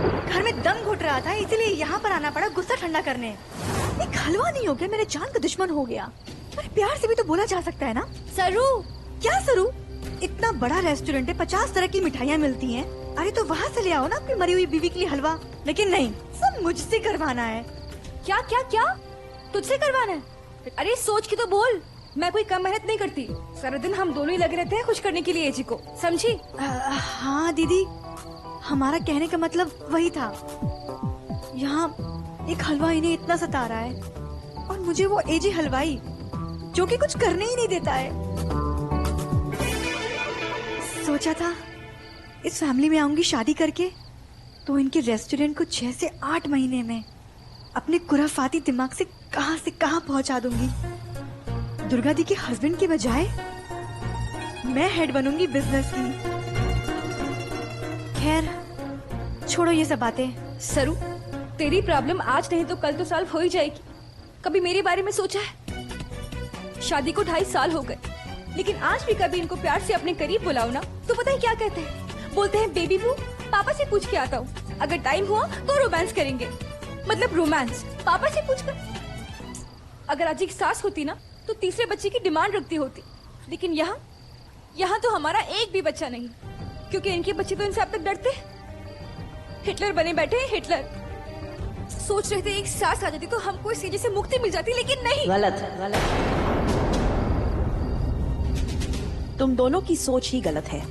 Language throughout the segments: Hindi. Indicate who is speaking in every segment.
Speaker 1: घर में दम घुट रहा था, इसीलिए यहाँ पर आना पड़ा गुस्सा ठंडा करने। एक हलवा नहीं हो गया, मेरे जान का दुश्मन हो गया। अरे प्यार से भी तो बोला जा सकता है ना।
Speaker 2: सरू,
Speaker 1: क्या सरू? इतना बड़ा रेस्टोरेंट है, 50 तरह की मिठाइयाँ मिलती हैं। अरे तो वहाँ से ले आओ ना अपनी मरी हुई बीवी के लिए हलवा। लेकिन नहीं, सब मुझसे करवाना है।
Speaker 2: क्या क्या क्या तुझसे करवाना है? अरे सोच के तो बोल, मैं कोई कम मेहनत नहीं करती। सारा दिन हम दोनों ही लगे रहते हैं खुश करने के लिए एजी को, समझी?
Speaker 1: हाँ दीदी, हमारा कहने का मतलब वही था। यहाँ एक हलवाई ने इतना सता रहा है और मुझे वो एजी हलवाई जो कि कुछ करने ही नहीं देता है। सोचा था इस फैमिली में आऊंगी शादी करके तो इनके रेस्टोरेंट को 6 से 8 महीने में अपने खुराफाती दिमाग से कहां पहुंचा दूंगी। दुर्गा दी के हस्बैंड के बजाय मैं हेड बनूंगी बिजनेस की। खैर छोड़ो ये सब बातें।
Speaker 2: सरू, तेरी प्रॉब्लम आज नहीं तो कल तो सॉल्व हो ही जाएगी। कभी मेरे बारे में सोचा है? शादी को 2.5 साल हो गए, लेकिन आज भी कभी इनको प्यार से अपने करीब बुलाओ ना तो पता है क्या कहते हैं? बोलते हैं बेबी बू, पापा से पूछ के आता हूँ, अगर टाइम हुआ तो रोमांस करेंगे। मतलब रोमांस पापा से पूछकर। अगर आज एक सास होती ना तो तीसरे बच्चे की डिमांड रखती होती, लेकिन यहाँ तो हमारा एक भी बच्चा नहीं, क्योंकि इनके बच्चे तो इनसे अब तक डरते। हिटलर बने बैठे हैं, हिटलर। सोच रहे थे एक सास आ जाती तो हमको इस चीज से मुक्ति मिल जाती, लेकिन नहीं।
Speaker 3: गलत। तुम दोनों की सोच ही गलत है।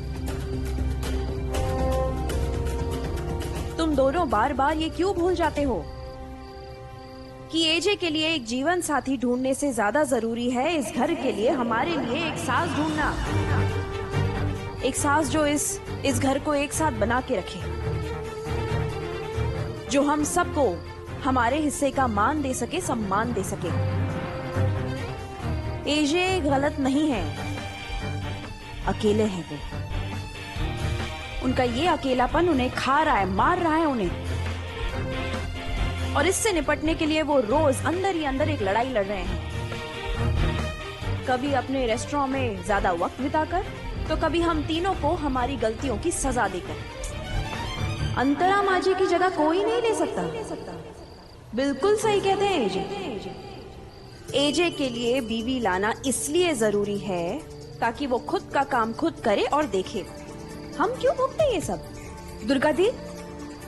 Speaker 3: तुम दोनों बार बार ये क्यों भूल जाते हो कि एजे के लिए एक जीवन साथी ढूंढने से ज्यादा जरूरी है इस घर के लिए हमारे लिए एक सास ढूंढना। एक सास जो इस घर को एक साथ बना के रखे, जो हम सबको हमारे हिस्से का मान दे सके, सम्मान दे सके। एजे गलत नहीं है, अकेले हैं वो। उनका ये अकेलापन उन्हें खा रहा है, मार रहा है उन्हें, और इससे निपटने के लिए वो रोज अंदर ही अंदर एक लड़ाई लड़ रहे हैं। कभी अपने रेस्टोरेंट में ज्यादा वक्त बिताकर, तो कभी हम तीनों को हमारी गलतियों की सजा देकर। अंतरा माजी की जगह कोई नहीं ले सकता। बिल्कुल सही कहते हैं एजे। एजे के लिए बीवी लाना इसलिए जरूरी है ताकि वो खुद का काम खुद करे और देखे। हम क्यों भुगते ये सब?
Speaker 2: दुर्गा दी,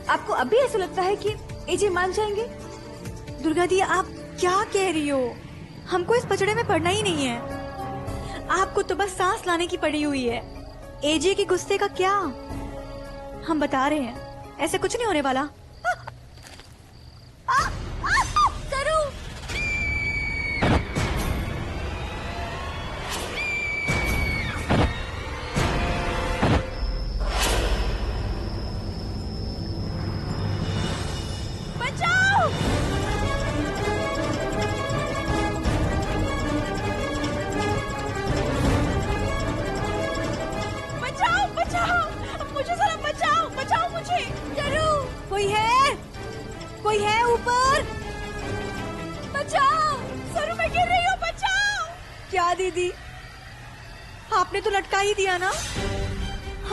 Speaker 2: आपको अभी ऐसा लगता है कि एजे मान जाएंगे?
Speaker 1: दुर्गा दी, आप क्या कह रही हो? हमको इस पचड़े में पड़ना ही नहीं है। आपको तो बस सांस लाने की पड़ी हुई है। एजे के गुस्से का क्या? हम बता रहे हैं, ऐसे कुछ नहीं होने वाला। कोई है ऊपर?
Speaker 2: बचाओ! सरू, मैं गिर रही हूँ, बचाओ!
Speaker 1: क्या दीदी, आपने तो लटका ही दिया ना।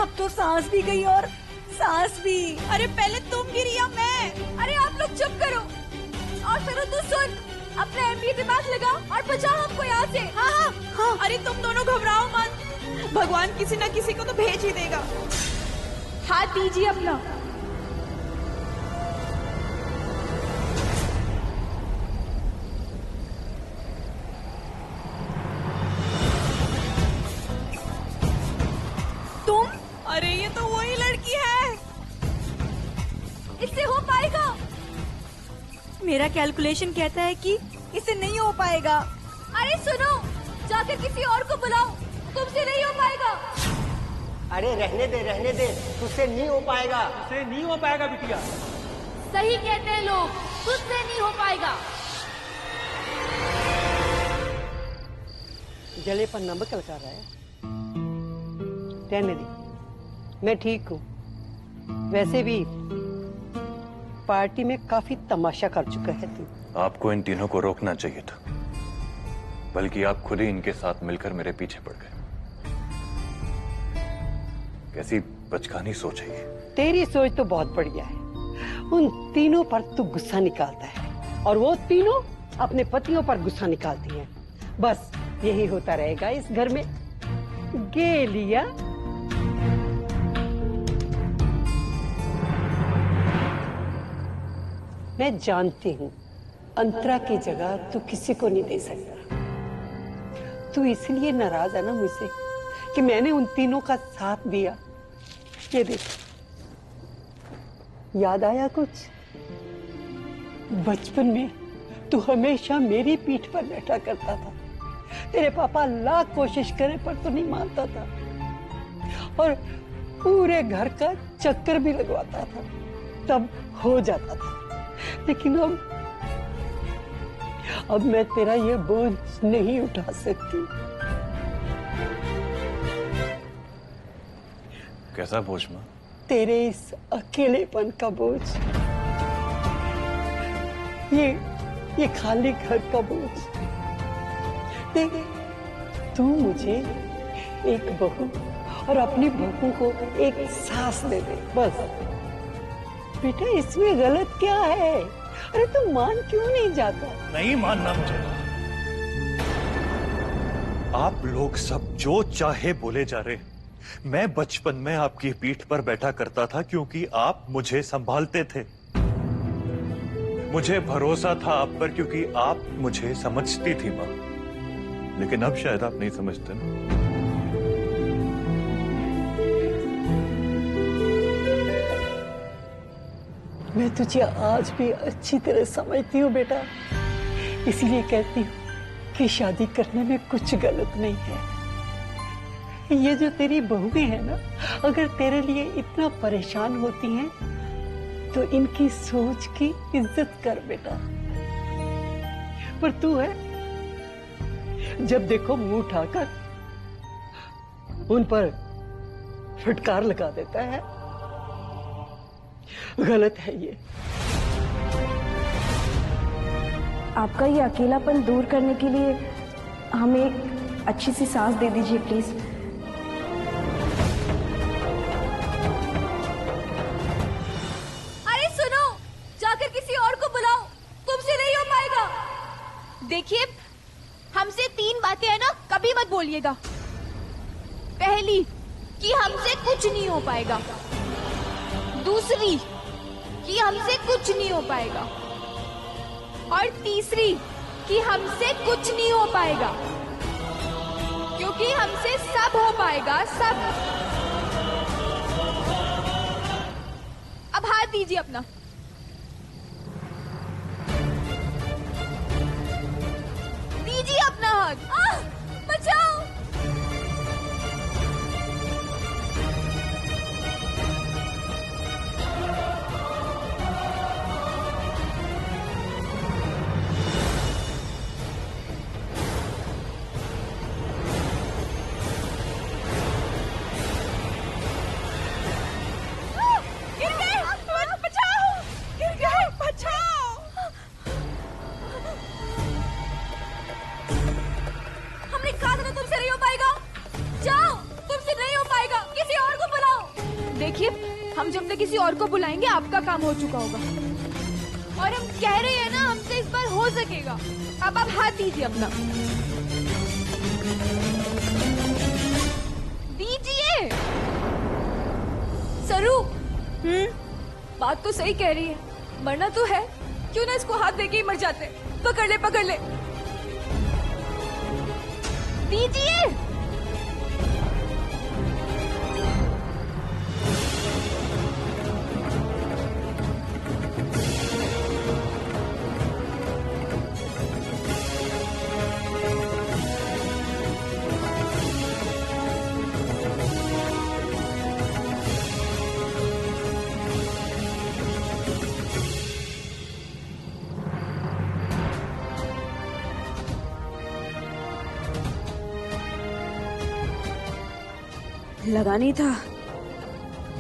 Speaker 1: अब तो सांस भी गई और सांस भी।
Speaker 2: अरे पहले तुम गिरी या मैं? अरे आप लोग चुप करो। और सरू तू सुन, अपने एमपी दिमाग लगा और बचाओ हमको यहाँ से।
Speaker 1: हाँ।
Speaker 2: अरे तुम दोनों घबराओ मत, भगवान किसी न किसी को तो भेज ही देगा। हाथ दीजिए अपना। अरे ये तो वही लड़की है, इससे हो पाएगा।
Speaker 1: मेरा कैलकुलेशन कहता है कि इससे नहीं हो पाएगा।
Speaker 2: अरे सुनो, जाकर किसी और को बुलाओ, तुमसे नहीं हो पाएगा।
Speaker 4: अरे रहने दे, तुझसे नहीं हो पाएगा। तुझसे नहीं हो पाएगा बिटिया।
Speaker 2: सही कहते हैं लोग, तुझसे नहीं हो पाएगा।
Speaker 4: जले पर नमक लगा रहा है। रहने दे, मैं ठीक हूँ। वैसे भी पार्टी में काफी तमाशा कर चुका है तू।
Speaker 5: आपको इन तीनों को रोकना चाहिए था, बल्कि आप खुद ही इनके साथ मिलकर मेरे पीछे पड़ गए। कैसी बचकानी सोच है ये।
Speaker 4: तेरी सोच तो बहुत बढ़िया है, उन तीनों पर तू गुस्सा निकालता है और वो तीनों अपने पतियों पर गुस्सा निकालती हैं। बस यही होता रहेगा इस घर में। गेलिया, मैं जानती हूं अंतरा की जगह तू किसी को नहीं दे सकता। तू इसलिए नाराज है ना मुझसे कि मैंने उन तीनों का साथ दिया। ये देख, याद आया कुछ? बचपन में तू हमेशा मेरी पीठ पर बैठा करता था। तेरे पापा लाख कोशिश करे पर तू नहीं मानता था और पूरे घर का चक्कर भी लगवाता था, तब हो जाता था। लेकिन अब मैं तेरा ये बोझ नहीं उठा सकती।
Speaker 5: कैसा बोझ मां?
Speaker 4: तेरे इस अकेलेपन का बोझ, ये खाली घर का बोझ। देख, तू मुझे एक बहू और अपनी बहू को एक सास दे दे, बस। बेटा, इसमें गलत क्या है? अरे तू मान क्यों नहीं जाता?
Speaker 5: नहीं मानना मुझे। आप लोग सब जो चाहे बोले जा रहे। मैं बचपन में आपकी पीठ पर बैठा करता था क्योंकि आप मुझे संभालते थे। मुझे भरोसा था आप पर क्योंकि आप मुझे समझती थी मां। लेकिन अब शायद आप नहीं समझते ना।
Speaker 4: मैं तुझे आज भी अच्छी तरह समझती हूँ बेटा, इसलिए कहती हूँ कि शादी करने में कुछ गलत नहीं है। ये जो तेरी बहुएं हैं ना, अगर तेरे लिए इतना परेशान होती हैं तो इनकी सोच की इज्जत कर बेटा। पर तू है, जब देखो मुंह उठाकर उन पर फटकार लगा देता है। गलत है ये।
Speaker 3: आपका ये अकेलापन दूर करने के लिए हमें एक अच्छी सी सांस दे दीजिए प्लीज।
Speaker 2: अरे सुनो, जाकर किसी और को बुलाओ, तुमसे नहीं हो पाएगा। देखिए, हमसे 3 बातें है ना, कभी मत बोलिएगा। पहली कि हमसे कुछ नहीं हो पाएगा, दूसरी कि हमसे कुछ नहीं हो पाएगा, और तीसरी कि हमसे कुछ नहीं हो पाएगा, क्योंकि हमसे सब हो पाएगा, सब। अब हाथ दीजिए अपना। दीजिए अपना हाथ। बचाओ। गिर गए। बचाओ। गिर गए। बचाओ। हमने कहा था ना तुमसे नहीं हो पाएगा। जाओ, तुमसे नहीं हो पाएगा, किसी और को बुलाओ। देखिए, हम जब तक किसी और को बुलाएंगे आपका काम हो चुका होगा, और हम कह रहे हैं ना, हमसे इस बार हो सकेगा। अब आप हाथ दीजिए अपना। दीजिए। सरू, बात तो सही कह रही है, मरना तो है, क्यों ना इसको हाथ देके ही मर जाते। पकड़ ले, पकड़ ले। दीजिए।
Speaker 3: लगा नहीं था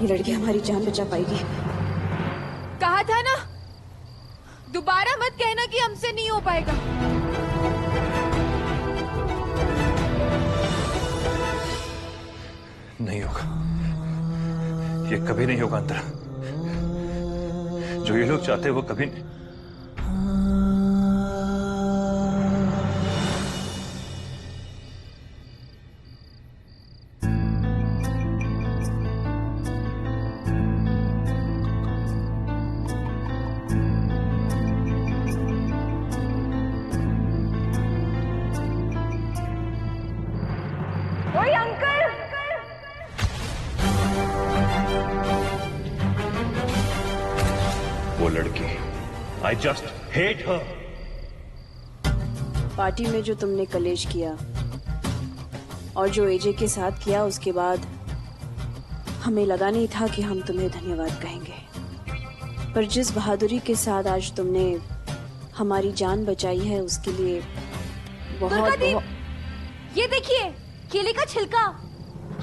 Speaker 3: ये लड़की हमारी जान बचा पाएगी।
Speaker 2: कहा था ना, दोबारा मत कहना कि हमसे नहीं हो पाएगा। नहीं होगा, ये कभी नहीं होगा अंतरा।
Speaker 5: जो ये लोग चाहते वो कभी नहीं।
Speaker 2: ओए अंकल!
Speaker 5: वो लड़की, I just hate her.
Speaker 3: Party में जो तुमने कलेश किया और जो एजे के साथ किया, उसके बाद हमें लगा नहीं था कि हम तुम्हें धन्यवाद कहेंगे, पर जिस बहादुरी के साथ आज तुमने हमारी जान बचाई है उसके लिए बहुत
Speaker 2: दुर्गादीप,
Speaker 3: बहुत।
Speaker 2: ये देखिए केले का छिलका,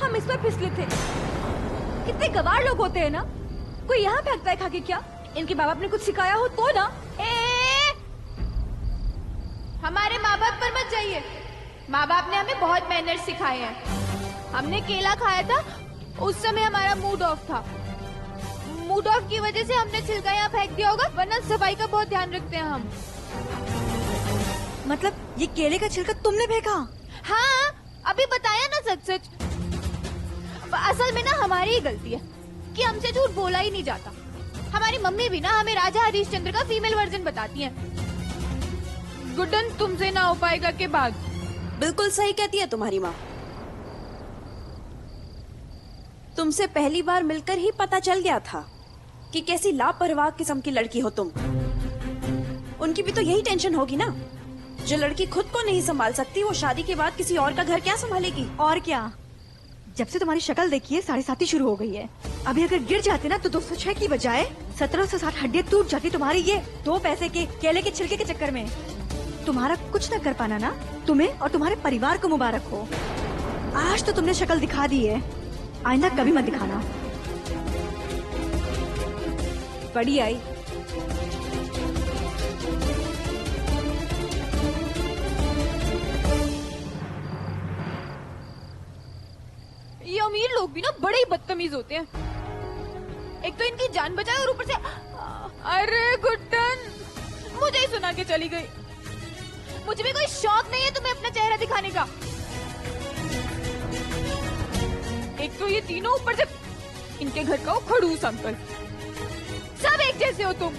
Speaker 2: हम इस पर फिसले थे। कितने गवार लोग होते हैं ना, कोई यहाँ फेंकता है खा के क्या? इनके माँ बाप ने कुछ सिखाया हो तो ना।
Speaker 6: हमारे माँ बाप पर मत जाइए। माँ बाप ने हमें बहुत मैनर्स सिखाए हैं। हमने केला खाया था, उस समय हमारा मूड ऑफ था। मूड ऑफ की वजह से हमने छिलका यहाँ फेंक दिया होगा, वरना सफाई का बहुत ध्यान रखते हैं हम।
Speaker 1: मतलब ये केले का छिलका तुमने फेंका?
Speaker 6: हाँ, अभी बताया ना सच सच। असल में ना हमारी ही गलती है कि हमसे झूठ बोला ही नहीं जाता। हमारी मम्मी भी ना हमें राजा हरिश्चंद्र का फीमेल वर्जन बताती है। गुड्डन तुमसे ना हो पाएगा के बाद।
Speaker 3: बिल्कुल सही कहती है तुम्हारी माँ। तुमसे पहली बार मिलकर ही पता चल गया था कि कैसी लापरवाह किस्म की लड़की हो तुम। उनकी भी तो यही टेंशन होगी ना। जो लड़की खुद को नहीं संभाल सकती, वो शादी के बाद किसी और का घर क्या संभालेगी?
Speaker 1: और क्या, जब से तुम्हारी शक्ल देखी है 7:30 शुरू हो गई है। अभी अगर गिर जाते ना तो 206 की बजाय 1760 हड्डियां टूट जाती तुम्हारी ये 2 पैसे के केले के छिलके के चक्कर में। तुम्हारा कुछ न कर पाना ना तुम्हें और तुम्हारे परिवार को मुबारक हो। आज तो तुमने शक्ल दिखा दी है, आइंदा कभी मत दिखाना।
Speaker 2: बड़ी आई।
Speaker 6: ये अमीर लोग भी ना बड़े ही बदतमीज होते हैं। एक तो इनकी जान बचाए और ऊपर से अरे गुड्डन मुझे ही सुना के चली गई। मुझे भी कोई शौक नहीं है तुम्हें अपना चेहरा दिखाने का। एक तो ये तीनों, ऊपर से इनके घर का वो खड़ूस अंकल। सब एक जैसे हो तुम।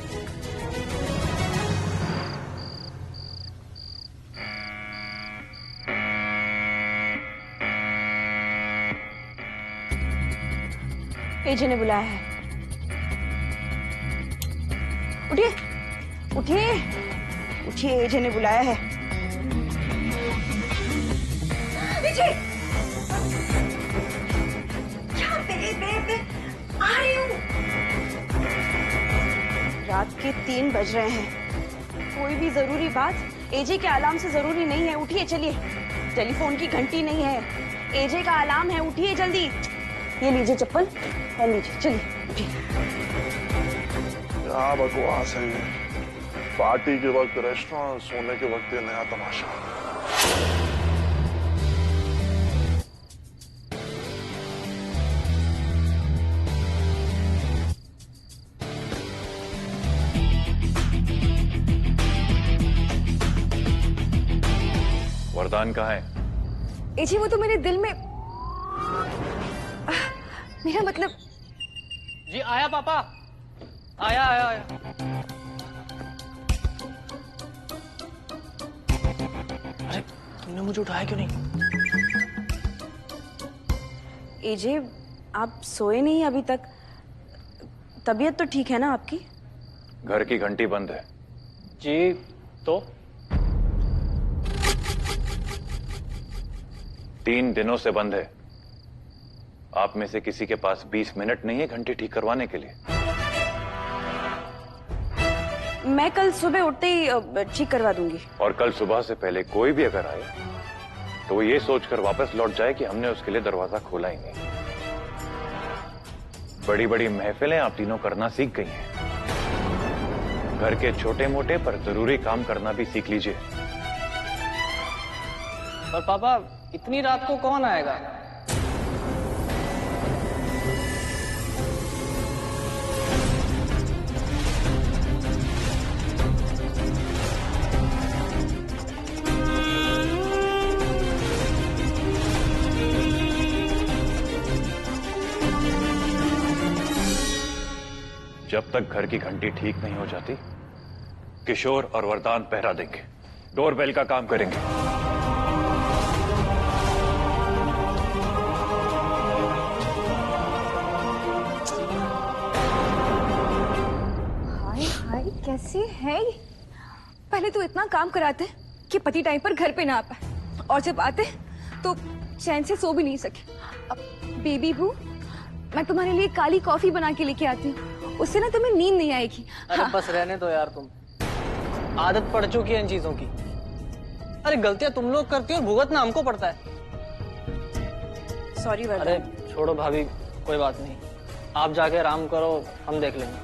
Speaker 3: एजे ने बुलाया है। उठिए उठिए उठिए, एजे ने बुलाया है।
Speaker 1: आ रही हूँ।
Speaker 3: रात के 3 बज रहे हैं। कोई भी जरूरी बात एजे के अलार्म से जरूरी नहीं है। उठिए, चलिए। टेलीफोन की घंटी नहीं है, एजे का अलार्म है। उठिए जल्दी। ये लीजिए चप्पल, पहन लीजिए। चलिए उठिए।
Speaker 7: क्या बकवास है ये। पार्टी के वक्त रेस्टोरेंट, सोने के वक्त ये नया तमाशा।
Speaker 5: वरदान कहाँ है?
Speaker 2: एजी वो तो मेरे दिल में, मेरा मतलब।
Speaker 8: जी आया पापा, आया आया आया। अरे तुमने मुझे उठाया क्यों नहीं?
Speaker 3: एजे आप सोए नहीं अभी तक? तबीयत तो ठीक है ना आपकी?
Speaker 5: घर की घंटी बंद है।
Speaker 8: जी तो
Speaker 5: 3 दिनों से बंद है। आप में से किसी के पास 20 मिनट नहीं है घंटी ठीक करवाने के लिए?
Speaker 3: मैं कल सुबह उठते ही ठीक करवा दूंगी।
Speaker 5: और कल सुबह से पहले कोई भी अगर आए तो वो ये सोचकर वापस लौट जाए कि हमने उसके लिए दरवाजा खोला ही नहीं। बड़ी बड़ी महफिलें आप तीनों करना सीख गई हैं। घर के छोटे मोटे पर जरूरी काम करना भी सीख लीजिए।
Speaker 8: पर पापा इतनी रात को कौन आएगा?
Speaker 5: जब तक घर की घंटी ठीक नहीं हो जाती किशोर और वरदान पहरा देंगे, डोरबेल का काम करेंगे।
Speaker 2: हाय हाय, कैसे है ये? पहले तो इतना काम कराते कि पति टाइम पर घर पे ना आ पाए, और जब आते तो चैन से सो भी नहीं सके। अब बेबी भू, मैं तुम्हारे लिए काली कॉफी बना के लेके आती हूँ, उससे ना तुम्हें नींद नहीं आएगी।
Speaker 8: अरे
Speaker 2: हाँ।
Speaker 8: बस रहने दो यार, तुम आदत पड़ चुकी है इन चीजों की। अरे गलतियां तुम लोग करती हो और भुगतना हमको पड़ता है।
Speaker 3: सॉरी
Speaker 8: अरे
Speaker 3: वरदान।
Speaker 8: छोड़ो भाभी, कोई बात नहीं, आप जाके आराम करो, हम देख लेंगे।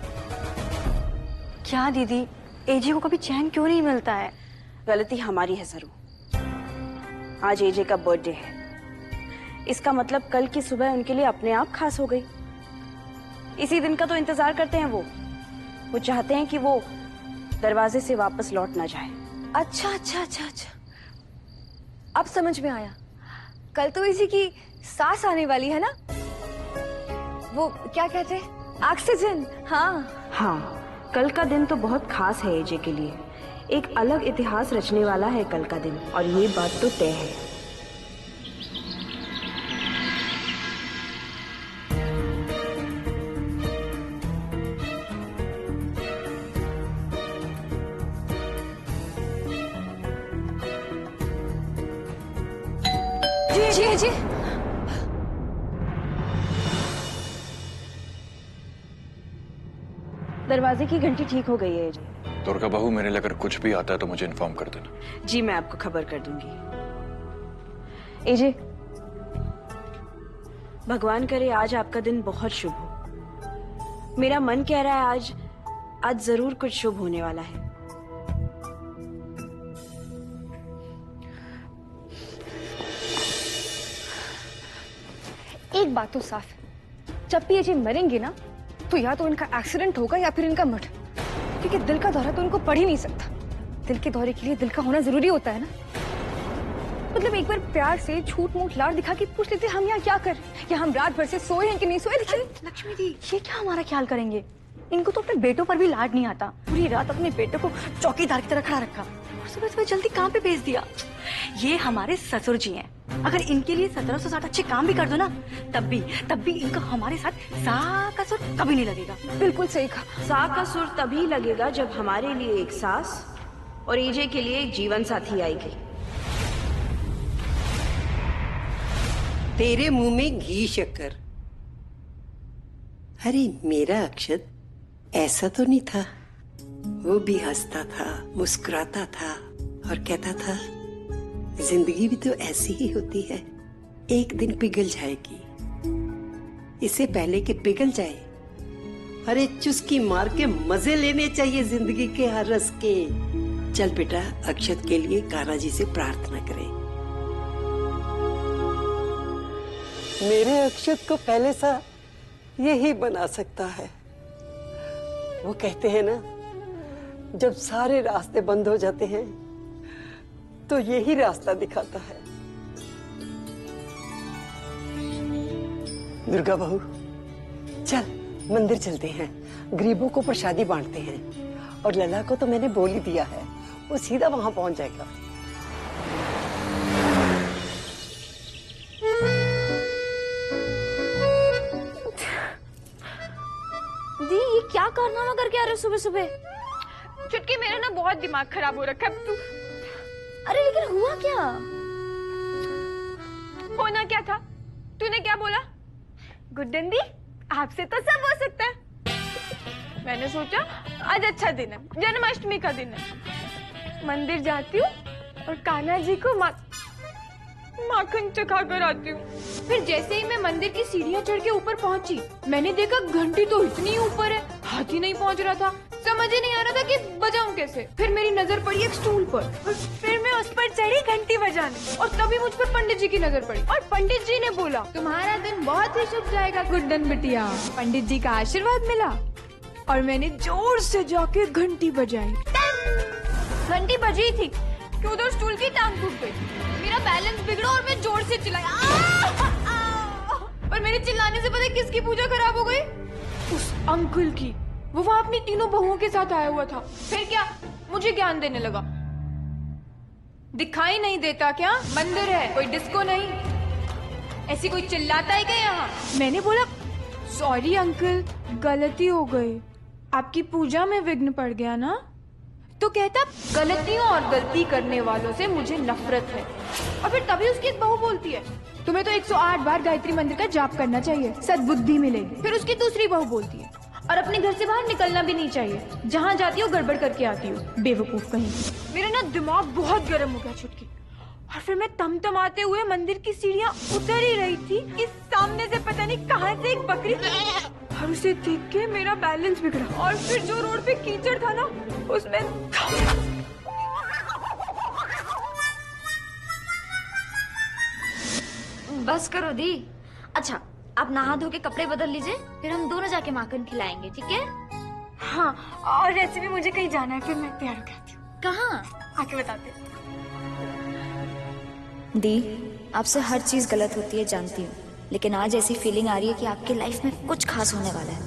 Speaker 1: क्या दीदी, एजे को कभी चैन क्यों नहीं मिलता है?
Speaker 3: गलती हमारी है जरूर। आज एजे का बर्थडे है, इसका मतलब कल की सुबह उनके लिए अपने आप खास हो गई। इसी दिन का तो इंतजार करते हैं वो चाहते हैं कि वो दरवाजे से वापस लौट ना जाए।
Speaker 2: अच्छा अच्छा अच्छा अच्छा, अब समझ में आया। कल तो इसी की सांस आने वाली है ना, वो क्या कहते हैं, ऑक्सीजन।
Speaker 3: हाँ, कल का दिन तो बहुत खास है एजे के लिए। एक अलग इतिहास रचने वाला है कल का दिन, और ये बात तो तय है।
Speaker 2: जी जी,
Speaker 3: दरवाजे की घंटी ठीक हो गई है एजे।
Speaker 5: दुर्गा बहू, मेरे लिए अगर कुछ भी आता है तो मुझे इन्फॉर्म कर देना।
Speaker 3: जी, मैं आपको खबर कर दूंगी। एजे, भगवान करे आज आपका दिन बहुत शुभ हो। मेरा मन कह रहा है आज जरूर कुछ शुभ होने वाला है।
Speaker 2: एक बात तो साफ है, जब भी ये मरेंगे ना, तो या तो इनका एक्सीडेंट होगा या फिर इनका मर्डर, क्योंकि दिल का दौरा तो इनको पड़ ही नहीं सकता। दिल के दौरे के लिए दिल का होना जरूरी होता है ना। मतलब एक बार प्यार से झूठ मूठ लाड़ दिखा के पूछ लेते हम यहाँ क्या कर, या हम रात भर से सोए हैं कि नहीं सोए। लेकिन
Speaker 1: लक्ष्मी दी, ये क्या हमारा ख्याल करेंगे? इनको तो अपने बेटों पर भी लाड नहीं आता। पूरी रात अपने बेटे को चौकीदार की तरह खड़ा रखा और सुबह सुबह जल्दी काम पे भेज दिया। ये हमारे ससुर जी हैं, अगर इनके लिए 1760 अच्छे काम भी कर दो ना, तब भी इनका हमारे साथ सा का सुर कभी नहीं लगेगा।
Speaker 2: बिल्कुल सही कहा।
Speaker 3: सा का सुर तभी लगेगा जब हमारे लिए एक सास और एजे के लिए एक जीवन साथी आएगी।
Speaker 4: तेरे मुंह में घी शक्कर। अरे मेरा अक्षत ऐसा तो नहीं था। वो भी हंसता था, मुस्कुराता था और कहता था जिंदगी भी तो ऐसी ही होती है, एक दिन पिघल जाएगी। इससे पहले कि पिघल जाए, अरे चुस्की मार के मजे लेने चाहिए जिंदगी के हर रस के। चल बेटा, अक्षत के लिए कान्हा जी से प्रार्थना करें। मेरे अक्षत को पहले सा यही बना सकता है। वो कहते हैं ना, जब सारे रास्ते बंद हो जाते हैं तो यही रास्ता दिखाता है। दुर्गा बहू, चल मंदिर चलते हैं, गरीबों को प्रसादी बांटते हैं। और लला को तो मैंने बोल ही दिया है, वो सीधा वहां पहुंच जाएगा।
Speaker 2: दी, ये क्या कारनामा करके आ रहे हो सुबह सुबह?
Speaker 6: चुटकी, मेरा ना बहुत दिमाग खराब हो रखा है। तू
Speaker 2: अरे लेकिन हुआ क्या?
Speaker 6: होना क्या था? तूने क्या बोला? गुड्डन दी, आपसे तो सब हो सकता है। मैंने सोचा आज अच्छा दिन है, जन्माष्टमी का दिन है। मंदिर जाती हूँ और कान्हा जी को माखन चखा कर आती हूँ। फिर जैसे ही मैं मंदिर की सीढ़ियाँ चढ़ के ऊपर पहुँची, मैंने देखा घंटी तो इतनी ऊपर है, हाथ ही नहीं पहुँच रहा था। समझ ही नहीं आ रहा था कि बजाऊं कैसे। फिर मेरी नजर पड़ी एक स्टूल पर, फिर मैं उस पर चढ़ी घंटी बजाने, और तभी मुझ पर पंडित जी की नजर पड़ी और पंडित जी ने बोला, तुम्हारा दिन बहुत ही शुभ जाएगा गुड्डन बिटिया। पंडित जी का आशीर्वाद मिला और मैंने जोर से जाके घंटी बजाई। घंटी बजी थी कि उधर स्टूल की टांग टूट गई। मेरा बैलेंस बिगड़ा और मैं जोर से चिल्लाई। और मेरे चिल्लाने से पता है किसकी पूजा खराब हो गई? उस अंकल की। वो वहां अपनी तीनों बहुओं के साथ आया हुआ था। फिर क्या, मुझे ज्ञान देने लगा। दिखाई नहीं देता क्या? मंदिर है, कोई डिस्को नहीं। ऐसी कोई चिल्लाता है क्या यहाँ? मैंने बोला सॉरी अंकल, गलती हो गई, आपकी पूजा में विघ्न पड़ गया ना। तो कहता गलतियों और गलती करने वालों से मुझे नफरत है। और फिर तभी उसकी एक बहू बोलती है तुम्हें तो 108 बार गायत्री मंत्र का जाप करना चाहिए, सद्बुद्धि मिलेगी। फिर उसकी दूसरी बहू बोलती है और अपने घर से बाहर निकलना भी नहीं चाहिए, जहाँ जाती हो गड़बड़ करके आती हो, बेवकूफ कहीं। मेरा ना दिमाग बहुत गर्म हो गया छुटकी। और फिर मैं तमतमाते हुए मंदिर की सीढ़ियाँ उतर ही रही थी कि सामने से पता नहीं कहाँ से एक बकरी, और उसे देख के मेरा बैलेंस बिगड़ा। और फिर जो रोड पे कीचड़ था ना, उसमें
Speaker 9: बस करो दी। अच्छा, आप नहा धो के कपड़े बदल लीजिए, फिर हम दोनों जाके माखन खिलाएंगे, ठीक है?
Speaker 6: हाँ, और वैसे भी मुझे कहीं जाना है, फिर मैं तैयार हो जाती हूँ।
Speaker 9: कहाँ?
Speaker 6: आके बताते हैं।
Speaker 9: दी, आपसे हर चीज गलत होती है जानती हूँ, लेकिन आज ऐसी फीलिंग आ रही है कि आपकी लाइफ में कुछ खास होने वाला है।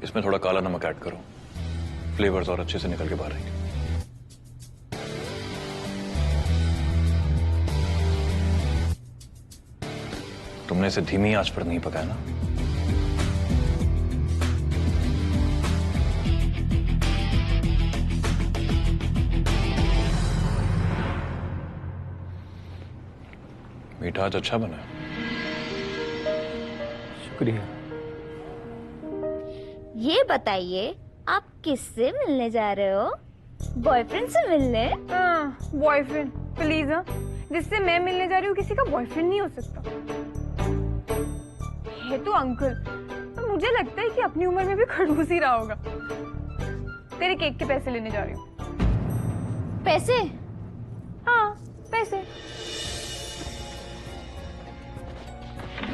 Speaker 5: इसमें थोड़ा काला नमक ऐड करो, फ्लेवर्स और अच्छे से निकल के बाहर आएंगे। तुमने इसे धीमी आंच पर नहीं पकाया ना? मीठा आज अच्छा बना है।
Speaker 8: शुक्रिया।
Speaker 9: ये बताइए, आप किससे मिलने जा रहे हो? बॉयफ्रेंड से मिलने?
Speaker 6: Boyfriend please. जिससे मैं मिलने जा रही हूँ किसी का बॉयफ्रेंड नहीं हो सकता है। तो अंकल, तो मुझे लगता है कि अपनी उम्र में भी खड़ूस ही रहा होगा। तेरे केक के पैसे लेने जा रही हूँ।
Speaker 9: पैसे?
Speaker 6: हाँ, पैसे।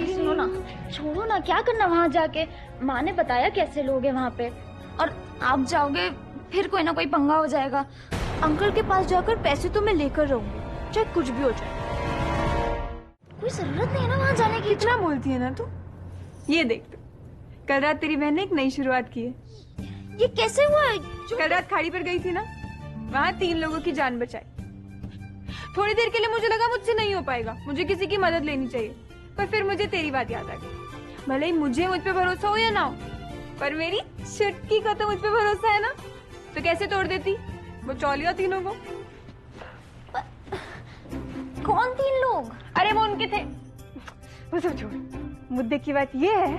Speaker 9: सुनो ना, छोड़ो ना, क्या करना वहाँ जाके? माँ ने बताया कैसे लोग हैं वहाँ पे, और आप जाओगे फिर कोई ना कोई पंगा हो जाएगा।
Speaker 6: अंकल के पास जाकर पैसे तो मैं लेकर रहूंगी, चाहे कुछ भी हो जाए।
Speaker 9: कोई जरूरत नहीं है ना वहाँ जाने की।
Speaker 6: कितना बोलती है ना तू। ये देख तू, कल रात तेरी बहन ने एक नई शुरुआत की है।
Speaker 9: ये कैसे हुआ?
Speaker 6: कल रात खाड़ी पर गई थी ना, वहाँ 3 लोगों की जान बचाई। थोड़ी देर के लिए मुझे लगा मुझसे नहीं हो पाएगा, मुझे किसी की मदद लेनी चाहिए, पर फिर मुझे तेरी बात याद आ गई। भले ही मुझे मुझ पे भरोसा हो या ना हो, पर मेरी छुटकी का तो मुझ पे भरोसा है ना। तो कैसे तोड़ देती वो चौलिया तीनों को?
Speaker 9: कौन 3 लोग?
Speaker 6: अरे वो उनके थे, वो सब छोड़। मुद्दे की बात ये है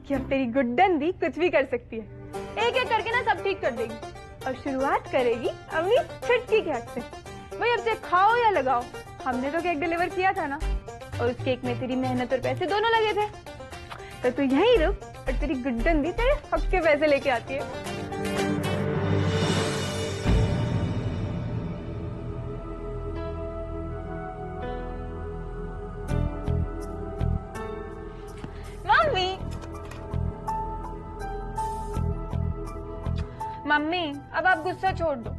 Speaker 6: कि अब तेरी गुड्डन दी कुछ भी कर सकती है। एक एक करके ना सब ठीक कर देगी, और शुरुआत करेगी अपनी छुटकी के हाथ से। भाई अब चाहे खाओ या लगाओ, हमने तो केक डिलीवर किया था ना, और उस केक में तेरी मेहनत और पैसे दोनों लगे थे। तो तू यहीं रुक और तेरी गुड्डन दी तेरे हक के पैसे लेके आती है। मम्मी, अब आप गुस्सा छोड़ दो।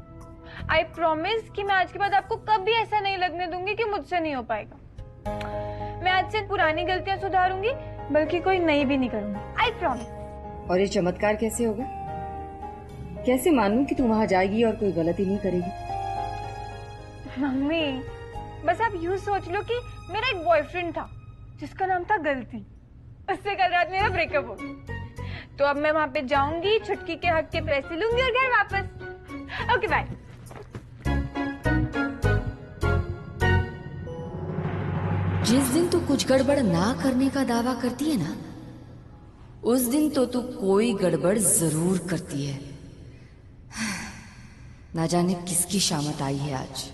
Speaker 6: आई प्रॉमिस कि मैं आज के बाद आपको कभी ऐसा नहीं लगने दूंगी कि मुझसे नहीं हो पाएगा। मैं आज से पुरानी गलतियां सुधारूंगी, बल्कि कोई नई भी नहीं करूंगी। I promise.
Speaker 10: और ये चमत्कार कैसे होगा? कैसे मानूं कि तू वहां जाएगी और कोई गलती नहीं करेगी?
Speaker 6: मम्मी, बस आप यूं सोच लो कि मेरा एक बॉयफ्रेंड था जिसका नाम था गलती। उससे कल रात मेरा ब्रेकअप हो गया, तो अब मैं वहां पे जाऊंगी, छुटकी के हक के पैसे लूंगी और घर वापस। Okay bye.
Speaker 10: जिस दिन तू कुछ गड़बड़ ना करने का दावा करती है ना, उस दिन तो तू कोई गड़बड़ जरूर करती है। ना जाने किसकी शामत आई है आज।